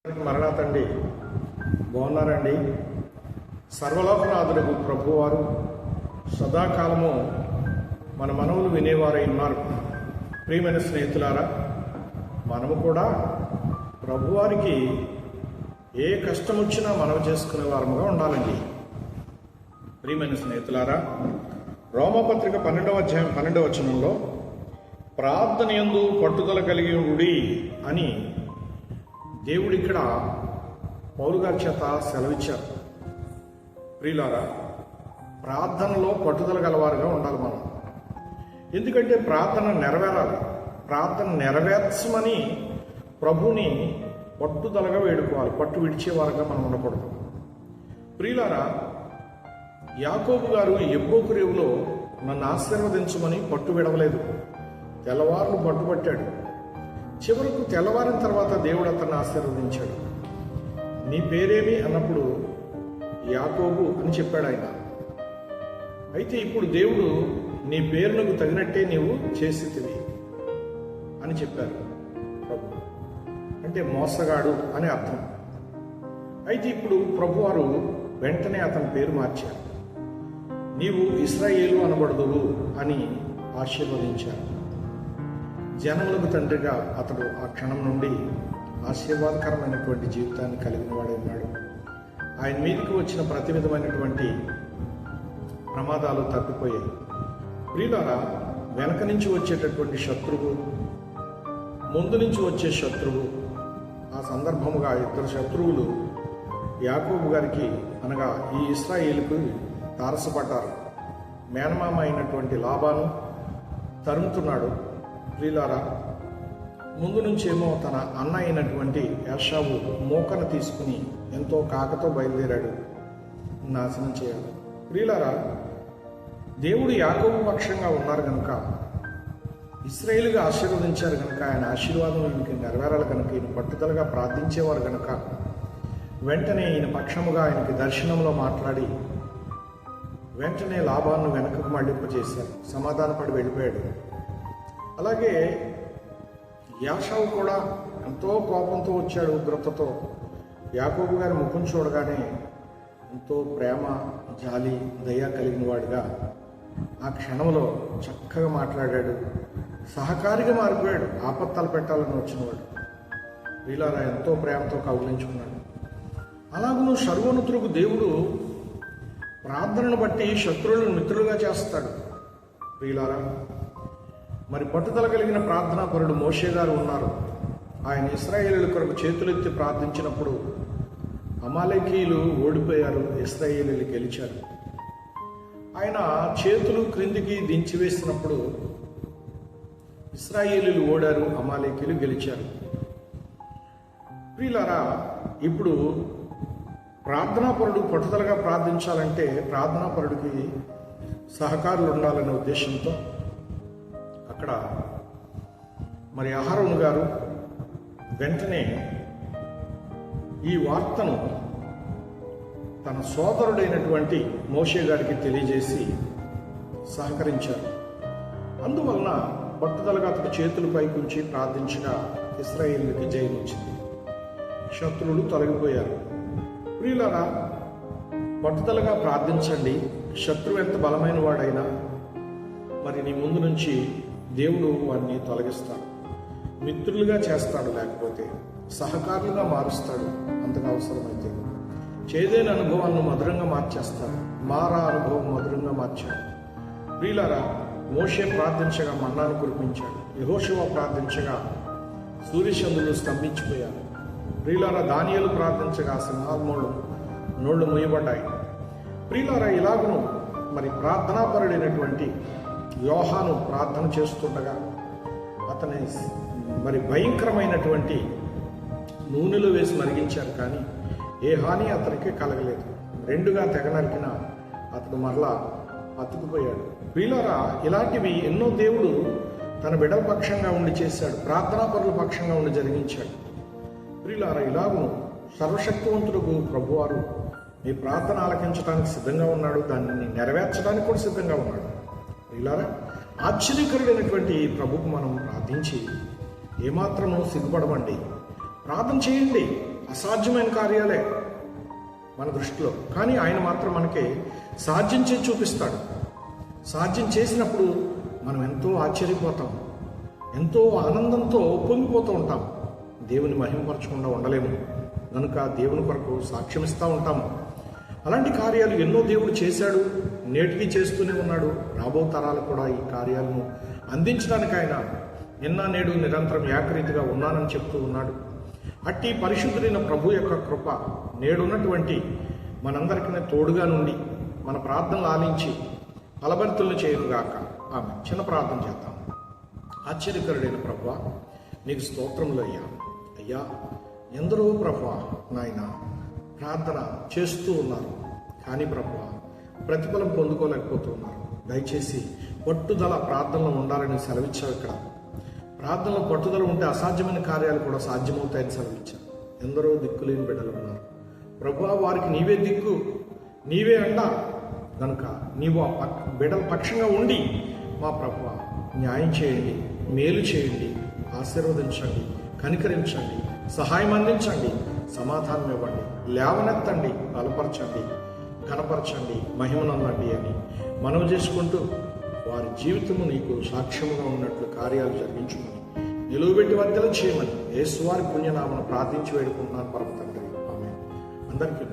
మరణాతండి బాగున్నారండి. సర్వలోకనాథుడు ప్రభువారు సదాకాలము మన మనవులు వినేవారై ఉన్నారు. ప్రియమైన స్నేహితులారా, మనము కూడా ప్రభువారికి ఏ కష్టం వచ్చినా మనవి చేసుకునే వారముగా ఉండాలండి. ప్రియమైన స్నేహితులారా, రోమపత్రిక 12వ అధ్యాయం 12వ వచనంలో ప్రార్థన యందు పట్టుదల కలిగి ఉండి అని దేవుడు ఇక్కడ పౌలు గారి చేత సెలవిచ్చారు. ప్రియులారా, ప్రార్థనలో పట్టుదల గలవారుగా ఉండాలి మనం. ఎందుకంటే ప్రార్థన నెరవేరాలి. ప్రార్థన నెరవేర్చమని ప్రభుని పట్టుదలగా వేడుకోవాలి. పట్టు విడిచేవారుగా మనం ఉండకూడదు. ప్రియులారా, యాకోబు గారు ఎబ్బోకు రేవులో నన్ను ఆశీర్వదించమని పట్టు విడవలేదు. తెల్లవారులు పట్టుబట్టాడు. చివరకు తెల్లవారిన తర్వాత దేవుడు అతన్ని ఆశీర్వదించాడు. నీ పేరేమి అన్నప్పుడు యాకోబు అని చెప్పాడు ఆయన. అయితే ఇప్పుడు దేవుడు నీ పేరునకు తగినట్టే నీవు చేసితివి అని చెప్పారు ప్రభు. అంటే మోసగాడు అని అర్థం. అయితే ఇప్పుడు ప్రభువారు వెంటనే అతని పేరు మార్చారు. నీవు ఇశ్రాయేలు అనబడదువు అని ఆశీర్వదించారు. జనములకు తండ్రిగా అతడు ఆ క్షణం నుండి ఆశీర్వాదకరమైనటువంటి జీవితాన్ని కలిగిన వాడే ఉన్నాడు. ఆయన మీదకి వచ్చిన ప్రతి విధమైనటువంటి ప్రమాదాలు తప్పిపోయాయి. ప్రియులారా, వెనక నుంచి వచ్చేటటువంటి శత్రువు, ముందు నుంచి వచ్చే శత్రువు, ఆ సందర్భముగా ఇద్దరు శత్రువులు యాకోబు గారికి అనగా ఈ ఇశ్రాయేలుకు తారసపడ్డారు. మేనమామ అయినటువంటి లాబాను తరుముతున్నాడు. ప్రియులారా, ముందు నుంచేమో తన అన్న అయినటువంటి ఏషావు మోకను తీసుకుని ఎంతో కాకతో బయలుదేరాడు నాశనం చేయాలి. ప్రియులారా, దేవుడు యాకోబు పక్షంగా ఉన్నారు కనుక, ఇశ్రాయేలుగా ఆశీర్వదించారు కనుక, ఆయన ఆశీర్వాదం ఈయనకి నెరవేరాలి కనుక, ఈయన పట్టుదలగా ప్రార్థించేవారు కనుక వెంటనే ఈయన పక్షముగా ఆయనకి దర్శనంలో మాట్లాడి వెంటనే లాభాన్ని వెనకకు మళ్లింపజేశారు. సమాధానపడి వెళ్ళిపోయాడు. అలాగే యాషావు కూడా ఎంతో కోపంతో వచ్చాడు, ఉగ్రతతో. యాకోబు గారి ముఖం చూడగానే ఎంతో ప్రేమ, జాలి, దయ కలిగిన వాడిగా ఆ క్షణంలో చక్కగా మాట్లాడాడు. సహకారిగా మారిపోయాడు. ఆపత్తాలు పెట్టాలని వచ్చినవాడు. వీళ్ళారా ఎంతో ప్రేమతో కౌగిలించుకున్నాడు. అలాగూ సర్వోన్నతులకు దేవుడు ప్రార్థనను బట్టి శత్రువులను మిత్రులుగా చేస్తాడు. వీళ్ళారా, మరి పట్టుదల కలిగిన ప్రార్థనా పరుడు మోషే గారు ఉన్నారు. ఆయన ఇశ్రాయేలీయుల కొరకు చేతులెత్తి ప్రార్థించినప్పుడు అమాలేకీయులు ఓడిపోయారు, ఇశ్రాయేలీయులు గెలిచారు. ఆయన చేతులు క్రిందికి దించివేసినప్పుడు ఇశ్రాయేలీయులు ఓడారు, అమాలేకీయులు గెలిచారు. ప్రియులారా, ఇప్పుడు ప్రార్థనాపరుడు పట్టుదలగా ప్రార్థించాలంటే ప్రార్థనాపరుడికి సహకారులు ఉండాలనే ఉద్దేశంతో అక్కడ మరి అహరోను గారు వెంటనే ఈ వార్తను తన సోదరుడైనటువంటి మోషే గారికి తెలియజేసి సహకరించారు. అందువలన పట్టుదలగా అతడు చేతులు పైకుంచి ప్రార్థించగా ఇశ్రాయేలుకి జయం వచ్చింది. శత్రువులు తొలగిపోయారు. ప్రియులారా, పట్టుదలగా ప్రార్థించండి. శత్రువు ఎంత బలమైన వాడైనా మరి నీ ముందు నుంచి దేవుడు వారిని తొలగిస్తాడు, మిత్రులుగా చేస్తాడు, లేకపోతే సహకారులుగా మారుస్తాడు. అంతగా అవసరమైతే చేదైన అనుభవాలను మధురంగా మార్చేస్తాడు. మారా అనుభవం మధురంగా మార్చాడు. ప్రియులారా, మోషే ప్రార్థించగా మన్నాను కురిపించాడు. యెహోషువ ప్రార్థించగా సూర్యచంద్రులు స్తంభించిపోయారు. ప్రియులారా, దానియేలు ప్రార్థించగా సింహాల నోళ్లు మూయబడ్డాయి. ప్రియులారా, ఇలాగును మరి ప్రార్థనాపరుడైనటువంటి యోహాను ప్రార్థన చేస్తుండగా అతని మరి భయంకరమైనటువంటి నూనెలో వేసి మరిగించారు, కానీ ఏ హాని అతనికి కలగలేదు. రెండుగా తెగ నరికిన అతడు మరలా అతుకుపోయాడు. ప్రియులారా, ఇలాంటివి ఎన్నో దేవుడు తన బిడ్డల పక్షంగా ఉండి చేశాడు, ప్రార్థనాపరుల పక్షంగా ఉండి జరిగించాడు. ప్రియులారా, ఇలాగును సర్వశక్తివంతుడుకు ప్రభువారు మీ ప్రార్థన ఆలకించడానికి సిద్ధంగా ఉన్నాడు, దాన్ని నెరవేర్చడానికి కూడా సిద్ధంగా ఉన్నాడు. ప్రియులారా, ఆశ్చర్యకరుడైనటువంటి ప్రభుకు మనం ప్రార్థించి ఏమాత్రము సిగ్గుపడమండి. ప్రార్థన చేయండి. అసాధ్యమైన కార్యాలే మన దృష్టిలో, కానీ ఆయన మాత్రం మనకి సాధ్యం చేసి చూపిస్తాడు. సాధ్యం చేసినప్పుడు మనం ఎంతో ఆశ్చర్యపోతాం, ఎంతో ఆనందంతో పొంగిపోతూ ఉంటాం. దేవుని మహిమపరచకుండా ఉండలేము కనుక దేవుని కొరకు సాక్ష్యమిస్తూ ఉంటాము. అలాంటి కార్యాలు ఎన్నో దేవుడు చేశాడు, నేటికి చేస్తూనే ఉన్నాడు. రాబో తరాలు కూడా ఈ కార్యాలను అందించడానికి ఆయన నిన్న నేడు నిరంతరం ఏకరీతిగా ఉన్నానని చెప్తూ ఉన్నాడు. అట్టి పరిశుద్ధుడైన ప్రభు యొక్క కృప నేడున్నటువంటి మనందరికీ తోడుగా నుండి మన ప్రార్థనలు ఆలించి ఫలభరితులను చేయనుగాక. ఆమె చిన్న ప్రార్థన చేద్దాం. ఆశ్చర్యకరుడైన ప్రభువా, నీకు స్తోత్రములు అయ్యా. ఎందరో ప్రభువా నాయన ప్రార్థన చేస్తూ ఉన్నారు, కానీ ప్రభువా ప్రతిఫలం పొందుకోలేకపోతూ ఉన్నారు. దయచేసి పట్టుదల ప్రార్థనలో ఉండాలని సెలవిచ్చావు. ఇక్కడ ప్రార్థనలో పట్టుదల ఉంటే అసాధ్యమైన కార్యాలు కూడా సాధ్యమవుతాయని సెలవిచ్చావు. ఎందరో దిక్కులేని బిడ్డలు ఉన్నారు ప్రభువా, వారికి నీవే దిక్కు, నీవే అండ కనుక నీవు ఆ బిడ్డల పక్షంగా ఉండి మా ప్రభువా న్యాయం చేయండి, మేలు చేయండి, ఆశీర్వదించండి, కనికరించండి, సహాయం అందించండి, సమాధానం ఇవ్వండి, లేవనెత్తండి, బలపరచండి, కనపరచండి, మహిమనందండి అని మనవి చేసుకుంటూ వారి జీవితము నీకు సాక్ష్యముగా ఉన్నట్లు కార్యాలు జరిగించుమని నిలువబెట్టి వర్ధలు చేయమని యేసువారి పుణ్యనామను ప్రార్థించి వేడుకుంటున్నాను పరమ తండ్రి. ఆమేన్. అందరికీ